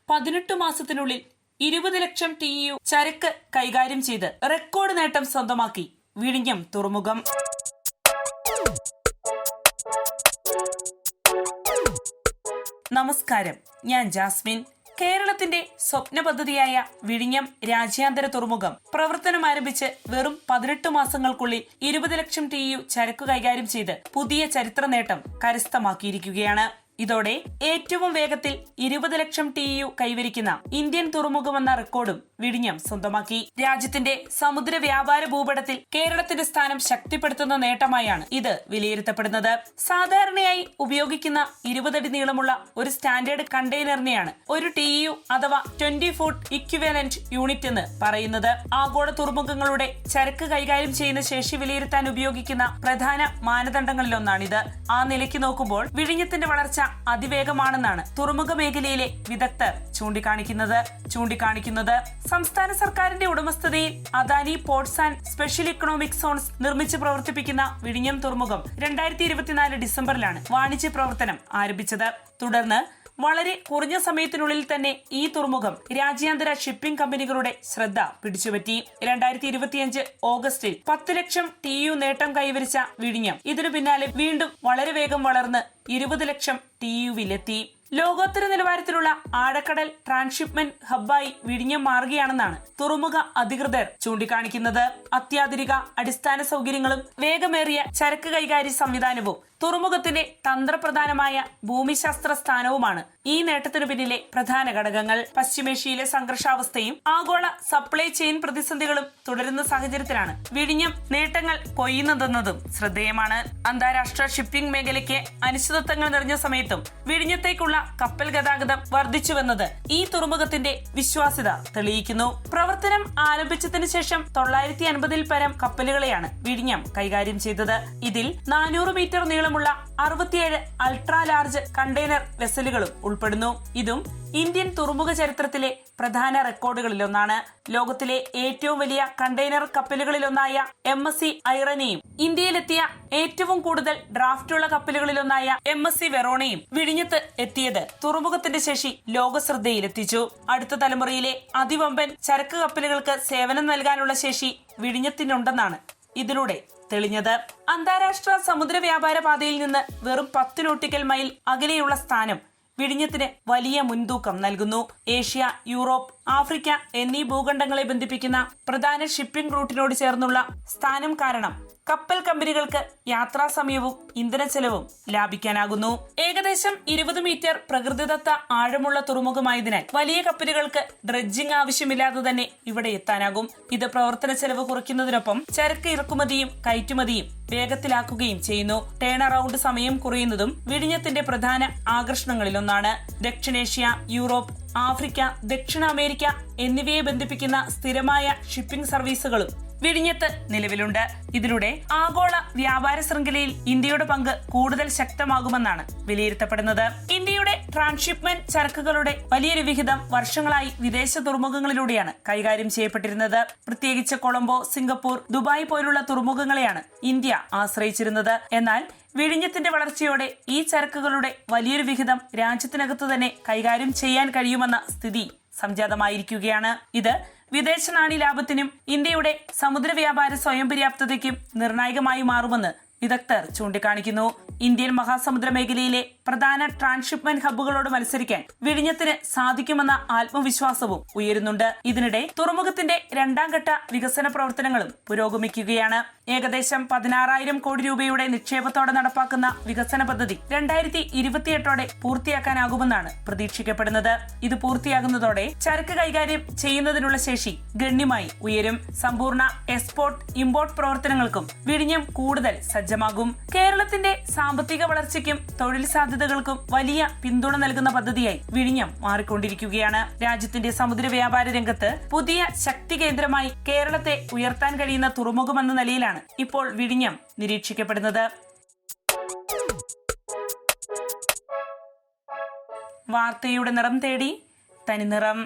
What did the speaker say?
18 മാസത്തിനുള്ളിൽ 20 ലക്ഷം TEU ചരക്ക് കൈകാര്യം ചെയ്ത് റെക്കോർഡ് നേട്ടം സ്വന്തമാക്കി വിഴിഞ്ഞം തുറമുഖം. നമസ്കാരം, ഞാൻ ജാസ്മിൻ. കേരളത്തിന്റെ സ്വപ്ന പദ്ധതിയായ വിഴിഞ്ഞം രാജ്യാന്തര തുറമുഖം പ്രവർത്തനം ആരംഭിച്ച് വെറും 18 മാസങ്ങൾക്കുള്ളിൽ 20 ലക്ഷം TEU ചരക്ക് കൈകാര്യം ചെയ്ത് പുതിയ ചരിത്ര നേട്ടം കരസ്ഥമാക്കിയിരിക്കുകയാണ്. ഇതോടെ ഏറ്റവും വേഗത്തിൽ 20 ലക്ഷം TEU കൈവരിക്കുന്ന ഇന്ത്യൻ തുറമുഖമെന്ന റെക്കോർഡും വിഴിഞ്ഞം സ്വന്തമാക്കി. രാജ്യത്തിന്റെ സമുദ്ര വ്യാപാര ഭൂപടത്തിൽ കേരളത്തിന്റെ സ്ഥാനം ശക്തിപ്പെടുത്തുന്ന നേട്ടമായാണ് ഇത് വിലയിരുത്തപ്പെടുന്നത്. സാധാരണയായി ഉപയോഗിക്കുന്ന 20 അടി നീളമുള്ള ഒരു സ്റ്റാൻഡേർഡ് കണ്ടെയ്നറിനെയാണ് ഒരു TEU അഥവാ 20 ഫുട്ട് ഇക്വിവാലന്റ് യൂണിറ്റ് എന്ന് പറയുന്നത്. ആഗോള തുറമുഖങ്ങളുടെ ചരക്ക് കൈകാര്യം ചെയ്യുന്ന ശേഷി വിലയിരുത്താൻ ഉപയോഗിക്കുന്ന പ്രധാന മാനദണ്ഡങ്ങളിലൊന്നാണിത്. ആ നിലയ്ക്ക് നോക്കുമ്പോൾ വിഴിഞ്ഞത്തിന്റെ വളർച്ച അതിവേഗമാണെന്നാണ് തുറമുഖ മേഖലയിലെ വിദഗ്ധർ ചൂണ്ടിക്കാണിക്കുന്നത്. സംസ്ഥാന സർക്കാരിന്റെ ഉടമസ്ഥതയിൽ Adani ports and special economic zones നിർമ്മിച്ച് പ്രവർത്തിപ്പിക്കുന്ന വിഴിഞ്ഞം തുറമുഖം 2024 ഡിസംബറിലാണ് വാണിജ്യ പ്രവർത്തനം ആരംഭിച്ചത്. തുടർന്ന് വളരെ കുറഞ്ഞ സമയത്തിനുള്ളിൽ തന്നെ ഈ തുറമുഖം രാജ്യാന്തര ഷിപ്പിംഗ് കമ്പനികളുടെ ശ്രദ്ധ പിടിച്ചുപറ്റി. 2025 ഓഗസ്റ്റിൽ 10 ലക്ഷം TEU നേട്ടം കൈവരിച്ച വിഴിഞ്ഞം ഇതിനു പിന്നാലെ വീണ്ടും വളരെ വേഗം വളർന്ന് 20 ലക്ഷം TEUവിലെത്തി. ലോകോത്തര നിലവാരത്തിലുള്ള ആഴക്കടൽ ട്രാൻസ്ഷിപ്മെന്റ് ഹബ്ബായി വിഴിഞ്ഞം മാറുകയാണെന്നാണ് തുറമുഖ അധികൃതർ ചൂണ്ടിക്കാണിക്കുന്നത്. അത്യാധുനിക അടിസ്ഥാന സൗകര്യങ്ങളും വേഗമേറിയ ചരക്ക് കൈകാര്യ സംവിധാനവും തുറമുഖത്തിന്റെ തന്ത്രപ്രധാനമായ ഭൂമിശാസ്ത്ര സ്ഥാനവുമാണ് ഈ നേട്ടത്തിനു പിന്നിലെ പ്രധാന ഘടകങ്ങൾ. പശ്ചിമേഷ്യയിലെ സംഘർഷാവസ്ഥയും ആഗോള സപ്ലൈ ചെയിൻ പ്രതിസന്ധികളും തുടരുന്ന സാഹചര്യത്തിലാണ് വിഴിഞ്ഞം നേട്ടങ്ങൾ കൊയ്യുന്നതെന്നതും ശ്രദ്ധേയമാണ്. അന്താരാഷ്ട്ര ഷിപ്പിംഗ് മേഖലയ്ക്ക് അനിശ്ചിതത്വങ്ങൾ നിറഞ്ഞ സമയത്തും വിഴിഞ്ഞത്തേക്കുള്ള കപ്പൽ ഗതാഗതം വർദ്ധിച്ചുവെന്നത് ഈ തുറമുഖത്തിന്റെ വിശ്വാസ്യത തെളിയിക്കുന്നു. പ്രവർത്തനം ആരംഭിച്ചതിനു ശേഷം 950 പരം കപ്പലുകളെയാണ് വിഴിഞ്ഞം കൈകാര്യം ചെയ്തത്. ഇതിൽ 400 മീറ്റർ നീളമുള്ള 67 അൾട്രാ ലാർജ് കണ്ടെയ്നർ വെസലുകളും ഉൾപ്പെടുന്നു. ഇതും ഇന്ത്യൻ തുറമുഖ ചരിത്രത്തിലെ പ്രധാന റെക്കോർഡുകളിലൊന്നാണ്. ലോകത്തിലെ ഏറ്റവും വലിയ കണ്ടെയ്നർ കപ്പലുകളിലൊന്നായ MSC ഐറനെയും ഇന്ത്യയിലെത്തിയ ഏറ്റവും കൂടുതൽ ഡ്രാഫ്റ്റുള്ള കപ്പലുകളിലൊന്നായ MSC വെറോണയും വിഴിഞ്ഞത്ത് എത്തിയത് തുറമുഖത്തിന്റെ ശേഷി ലോക ശ്രദ്ധയിലെത്തിച്ചു. അടുത്ത തലമുറയിലെ അതിവമ്പൻ ചരക്ക് കപ്പലുകൾക്ക് സേവനം നൽകാനുള്ള ശേഷി വിഴിഞ്ഞത്തിനുണ്ടെന്നാണ് ഇതിലൂടെ തെളിഞ്ഞത്. അന്താരാഷ്ട്ര സമുദ്ര വ്യാപാര പാതയിൽ നിന്ന് വെറും 10 നോട്ടിക്കൽ മൈൽ അകലെയുള്ള സ്ഥാനം വിഴിഞ്ഞത്തിന് വലിയ മുൻതൂക്കം നൽകുന്നു. ഏഷ്യ, യൂറോപ്പ്, ആഫ്രിക്ക എന്നീ ഭൂഖണ്ഡങ്ങളെ ബന്ധിപ്പിക്കുന്ന പ്രധാന ഷിപ്പിംഗ് റൂട്ടിനോട് ചേർന്നുള്ള സ്ഥാനം കാരണം കപ്പൽ കമ്പനികൾക്ക് യാത്രാ സമയവും ഇന്ധന ചെലവും ലാഭിക്കാനാകുന്നു. ഏകദേശം 20 മീറ്റർ പ്രകൃതിദത്ത ആഴമുള്ള തുറമുഖമായതിനാൽ വലിയ കപ്പലുകൾക്ക് ഡ്രഡ്ജിംഗ് ആവശ്യമില്ലാതെ തന്നെ ഇവിടെ എത്താനാകും. ഇത് പ്രവർത്തന ചെലവ് കുറയ്ക്കുന്നതിനൊപ്പം ചരക്ക് ഇറക്കുമതിയും കയറ്റുമതിയും വേഗത്തിലാക്കുകയും ചെയ്യുന്നു. ടേൺ അറൌണ്ട് സമയം കുറയുന്നതും വിഴിഞ്ഞത്തിന്റെ പ്രധാന ആകർഷണങ്ങളിലൊന്നാണ്. ദക്ഷിണേഷ്യ, യൂറോപ്പ്, ആഫ്രിക്ക, ദക്ഷിണ അമേരിക്ക എന്നിവയെ ബന്ധിപ്പിക്കുന്ന സ്ഥിരമായ ഷിപ്പിംഗ് സർവീസുകളും വിഴിഞ്ഞത്ത് നിലവിലുണ്ട്. ഇതിലൂടെ ആഗോള വ്യാപാര ശൃംഖലയിൽ ഇന്ത്യയുടെ പങ്ക് കൂടുതൽ ശക്തമാകുമെന്നാണ് വിലയിരുത്തപ്പെടുന്നത്. ഇന്ത്യയുടെ ട്രാൻസ്ഷിപ്മെന്റ് ചരക്കുകളുടെ വലിയൊരു വിഹിതം വർഷങ്ങളായി വിദേശ തുറമുഖങ്ങളിലൂടെയാണ് കൈകാര്യം ചെയ്യപ്പെട്ടിരുന്നത്. പ്രത്യേകിച്ച് കൊളംബോ, സിംഗപ്പൂർ, ദുബായ് പോലുള്ള തുറമുഖങ്ങളെയാണ് ഇന്ത്യ ആശ്രയിച്ചിരുന്നത്. എന്നാൽ വിഴിഞ്ഞത്തിന്റെ വളർച്ചയോടെ ഈ ചരക്കുകളുടെ വലിയൊരു വിഹിതം രാജ്യത്തിനകത്ത് തന്നെ കൈകാര്യം ചെയ്യാൻ കഴിയുമെന്ന സ്ഥിതി സംജാതമായിരിക്കുകയാണ്. ഇത് വിദേശ നാണ്യ ലാഭത്തിനും ഇന്ത്യയുടെ സമുദ്ര വ്യാപാര സ്വയം പര്യാപ്തതയ്ക്കും നിർണായകമായി മാറുമെന്ന് വിദഗ്ധർ ചൂണ്ടിക്കാണിക്കുന്നു. ഇന്ത്യൻ മഹാസമുദ്ര മേഖലയിലെ പ്രധാന ട്രാൻസ്ഷിപ്മെന്റ് ഹബ്ബുകളോട് മത്സരിക്കാൻ വിഴിഞ്ഞത്തിന് സാധിക്കുമെന്ന ആത്മവിശ്വാസവും ഉയരുന്നുണ്ട്. ഇതിനിടെ തുറമുഖത്തിന്റെ 2ാം ഘട്ട വികസന പ്രവർത്തനങ്ങളും പുരോഗമിക്കുകയാണ്. ഏകദേശം 16,000 കോടി രൂപയുടെ നിക്ഷേപത്തോടെ നടപ്പാക്കുന്ന വികസന പദ്ധതി 2028ഓടെ പൂർത്തിയാക്കാനാകുമെന്നാണ് പ്രതീക്ഷിക്കപ്പെടുന്നത്. ഇത് പൂർത്തിയാകുന്നതോടെ ചരക്ക് കൈകാര്യം ചെയ്യുന്നതിനുള്ള ശേഷി ഗണ്യമായി ഉയരും. സമ്പൂർണ്ണ എക്സ്പോർട്ട് ഇമ്പോർട്ട് പ്രവർത്തനങ്ങൾക്കും വിഴിഞ്ഞം കൂടുതൽ സജ്ജമാകും. കേരളത്തിന്റെ സാമ്പത്തിക വളർച്ചയ്ക്കും തൊഴിൽ സാധ്യതകൾക്കും വലിയ പിന്തുണ നൽകുന്ന പദ്ധതിയായി വിഴിഞ്ഞം മാറിക്കൊണ്ടിരിക്കുകയാണ്. രാജ്യത്തിന്റെ സമുദ്ര വ്യാപാര രംഗത്ത് പുതിയ ശക്തി കേന്ദ്രമായി കേരളത്തെ ഉയർത്താൻ കഴിയുന്ന തുറമുഖമെന്ന നിലയിലാണ് ഇപ്പോൾ വിഴിഞ്ഞം നിരീക്ഷിക്കപ്പെടുന്നത്. വാർത്തയുടെ നിറം തേടി തനിനിറം.